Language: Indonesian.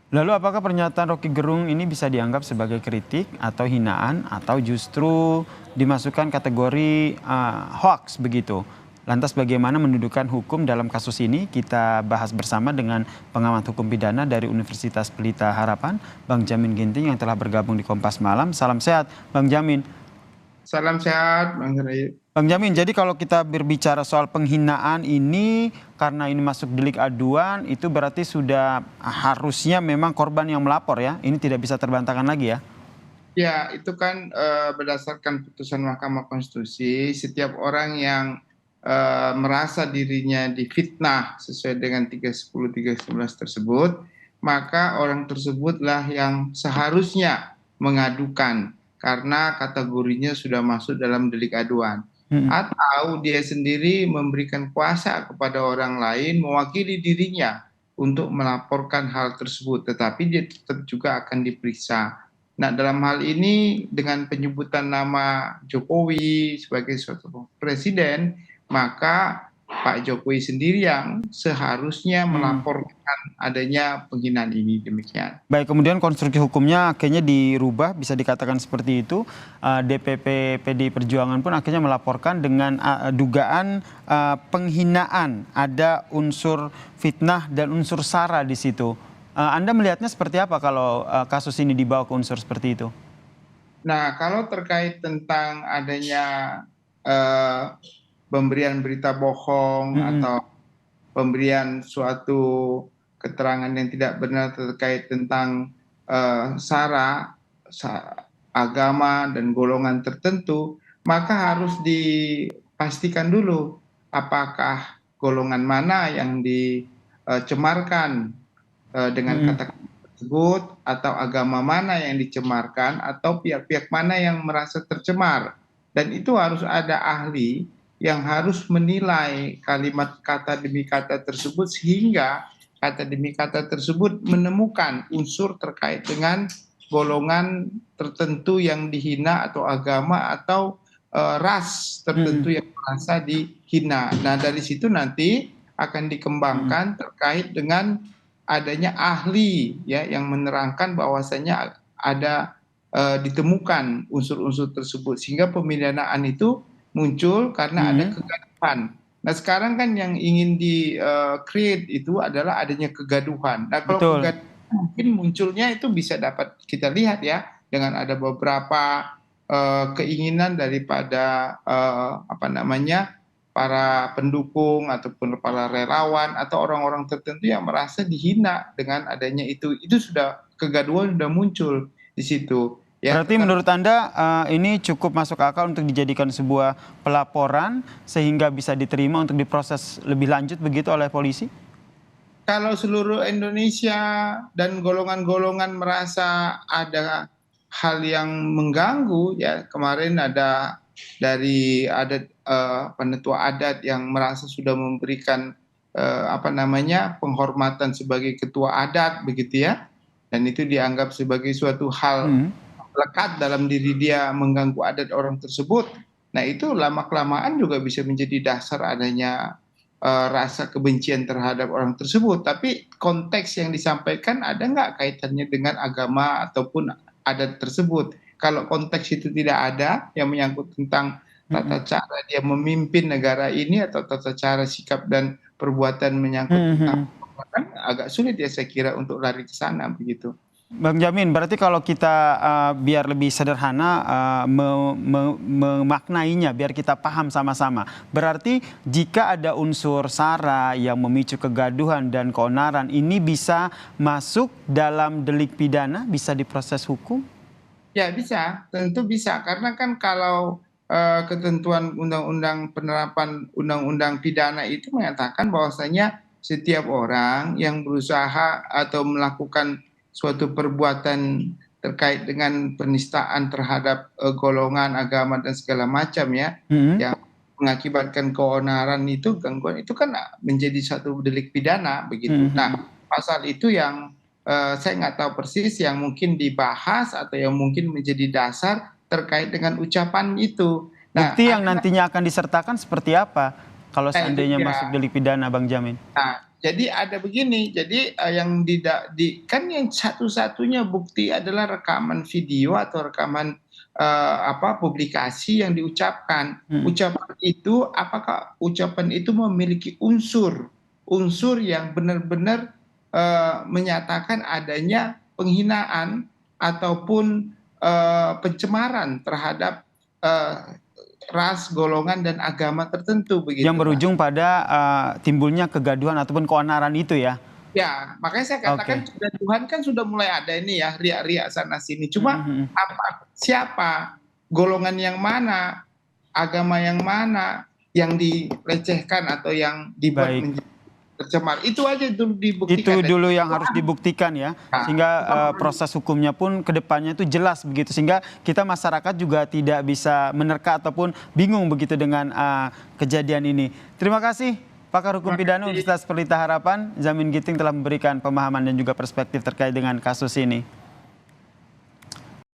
Lalu apakah pernyataan Rocky Gerung ini bisa dianggap sebagai kritik atau hinaan atau justru dimasukkan kategori hoax begitu? Lantas bagaimana mendudukan hukum dalam kasus ini? Kita bahas bersama dengan pengamat hukum pidana dari Universitas Pelita Harapan, Bang Jamin Ginting yang telah bergabung di Kompas Malam. Salam sehat, Bang Jamin. Salam sehat, Bang Ray. Bang Jamin, jadi kalau kita berbicara soal penghinaan ini, karena ini masuk delik aduan, itu berarti sudah harusnya memang korban yang melapor ya? Ini tidak bisa terbantahkan lagi ya? Ya, itu kan berdasarkan putusan Mahkamah Konstitusi, setiap orang yang merasa dirinya difitnah sesuai dengan 310, 311 tersebut, maka orang tersebutlah yang seharusnya mengadukan karena kategorinya sudah masuk dalam delik aduan. Atau dia sendiri memberikan kuasa kepada orang lain mewakili dirinya untuk melaporkan hal tersebut, tetapi dia tetap juga akan diperiksa. Nah, dalam hal ini dengan penyebutan nama Jokowi sebagai suatu presiden, maka Pak Jokowi sendiri yang seharusnya melaporkan adanya penghinaan ini, demikian. Baik, kemudian konstruksi hukumnya akhirnya dirubah, bisa dikatakan seperti itu. DPP PDI Perjuangan pun akhirnya melaporkan dengan dugaan penghinaan, ada unsur fitnah dan unsur sara di situ. Anda melihatnya seperti apa kalau kasus ini dibawa ke unsur seperti itu? Nah, kalau terkait tentang adanya eh, pemberian berita bohong atau pemberian suatu keterangan yang tidak benar terkait tentang sara, agama dan golongan tertentu, maka harus dipastikan dulu apakah golongan mana yang dicemarkan dengan kata tersebut, atau agama mana yang dicemarkan, atau pihak-pihak mana yang merasa tercemar. Dan itu harus ada ahli yang harus menilai kalimat kata demi kata tersebut sehingga kata demi kata tersebut menemukan unsur terkait dengan golongan tertentu yang dihina atau agama atau ras tertentu yang merasa dihina. Nah, dari situ nanti akan dikembangkan terkait dengan adanya ahli ya yang menerangkan bahwasanya ada ditemukan unsur-unsur tersebut sehingga pemidanaan itu muncul karena ada kegaduhan. Nah, sekarang kan yang ingin di create itu adalah adanya kegaduhan. Nah, kalau Betul. kegaduhan mungkin munculnya itu bisa dapat kita lihat ya dengan ada beberapa keinginan daripada apa namanya para pendukung ataupun para relawan atau orang-orang tertentu yang merasa dihina dengan adanya itu sudah kegaduhan sudah muncul di situ ya. Berarti menurut Anda ini cukup masuk akal untuk dijadikan sebuah pelaporan sehingga bisa diterima untuk diproses lebih lanjut begitu oleh polisi? Kalau seluruh Indonesia dan golongan-golongan merasa ada hal yang mengganggu ya, kemarin ada dari adat penetua adat yang merasa sudah memberikan apa namanya penghormatan sebagai ketua adat begitu ya, dan itu dianggap sebagai suatu hal lekat dalam diri dia mengganggu adat orang tersebut. Nah, itu lama kelamaan juga bisa menjadi dasar adanya rasa kebencian terhadap orang tersebut. Tapi konteks yang disampaikan ada nggak kaitannya dengan agama ataupun adat tersebut? Kalau konteks itu tidak ada yang menyangkut tentang tata cara dia memimpin negara ini atau tata cara sikap dan perbuatan menyangkut tentang agak sulit ya saya kira untuk lari ke sana begitu. Bang Jamin, berarti kalau kita biar lebih sederhana memaknainya, biar kita paham sama-sama. Berarti jika ada unsur sara yang memicu kegaduhan dan keonaran, ini bisa masuk dalam delik pidana, bisa diproses hukum? Ya bisa, tentu bisa. Karena kan kalau ketentuan undang-undang penerapan undang-undang pidana itu mengatakan bahwasanya setiap orang yang berusaha atau melakukan suatu perbuatan terkait dengan penistaan terhadap golongan, agama dan segala macam ya, yang mengakibatkan keonaran itu, gangguan itu kan menjadi satu delik pidana begitu. Nah, pasal itu yang saya nggak tahu persis yang mungkin dibahas atau yang mungkin menjadi dasar terkait dengan ucapan itu. Nah, Bukti yang nantinya akan disertakan seperti apa kalau itu seandainya masuk dia. delik pidana, Bang Jamin? Nah, jadi ada begini, jadi yang kan yang satu-satunya bukti adalah rekaman video atau rekaman publikasi yang diucapkan. Ucapan itu, apakah ucapan itu memiliki unsur yang benar-benar menyatakan adanya penghinaan ataupun pencemaran terhadap ras, golongan, dan agama tertentu begitu. Yang berujung pada timbulnya kegaduhan ataupun keonaran itu ya? Ya, makanya saya katakan Tuhan kan sudah mulai ada ini ya, riak-riak sana sini. Cuma siapa, golongan yang mana, agama yang mana yang dilecehkan atau yang dibuat menjadi tercemar, itu aja dulu dibuktikan. Itu dulu yang harus dibuktikan ya, sehingga proses hukumnya pun kedepannya itu jelas begitu, sehingga kita masyarakat juga tidak bisa menerka ataupun bingung begitu dengan kejadian ini. Terima kasih Pakar Hukum Pidana Universitas Pelita Harapan, Zamin Ginting, telah memberikan pemahaman dan juga perspektif terkait dengan kasus ini.